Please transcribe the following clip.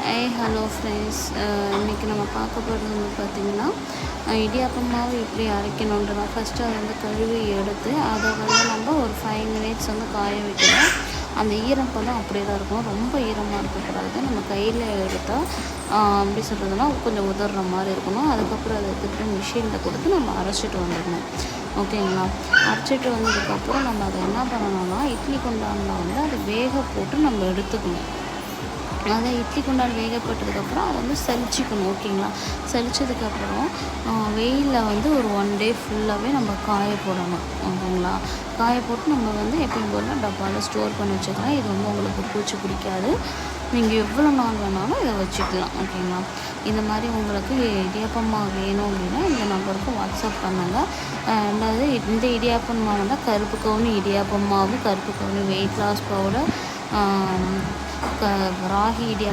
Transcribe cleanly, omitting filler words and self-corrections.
Hello friends. இன்றைக்கி நம்ம பார்க்க போகிறது வந்து பார்த்திங்கன்னா இடியாப்பம் மாவு எப்படி அரைக்கணுன்றதான். ஃபஸ்ட்டு அதை வந்து கழுவி எடுத்து அதை வந்து நம்ம ஒரு 5 மினிட்ஸ் வந்து காய வைக்கணும். அந்த ஈரப்பதம் அப்படியே தான் இருக்கும், ரொம்ப ஈரமாக இருக்கக்கூடாது. நம்ம கையில் எடுத்தால் எப்படி சொல்கிறதுனா கொஞ்சம் உதறுற மாதிரி இருக்கணும். அதுக்கப்புறம் அதை எடுத்துகிட்டு மிஷினில் கொடுத்து நம்ம அரைச்சிட்டு வந்துடணும். ஓகேங்களா? அரைச்சிட்டு வந்ததுக்கப்புறம் நம்ம அதை என்ன பண்ணணும்னா இட்லி குண்டானில் வந்து அதை வேக போட்டு நம்ம எடுத்துக்கணும். அதை இட்லி குண்டான் வேகப்பட்டதுக்கப்புறம் அதை வந்து சலிச்சிக்கணும். ஓகேங்களா? சலிச்சதுக்கப்புறம் வெயிலில் வந்து ஒரு 1 டே ஃபுல்லாகவே நம்ம காய போடணும். ஓகேங்களா? காய போட்டு நம்ம வந்து எப்பயும் போல் டப்பாவில் ஸ்டோர் பண்ணி வச்சுக்கலாம். இது வந்து உங்களுக்கு பூச்சி பிடிக்காது. நீங்கள் எவ்வளோ நாள் வேணாலும் இதை வச்சுக்கலாம். ஓகேங்களா? இந்த மாதிரி உங்களுக்கு இடியாப்பம் மாவு வேணும் அப்படின்னா இந்த நம்பருக்கு வாட்ஸ்அப் பண்ணுங்கள். ரெண்டாவது இந்த இடியாப்பம் மாவு தான் கருப்பு கவுனி இடியாப்பம் மாவு, கருப்பு கவுனி weight loss powder, ragi idiyappam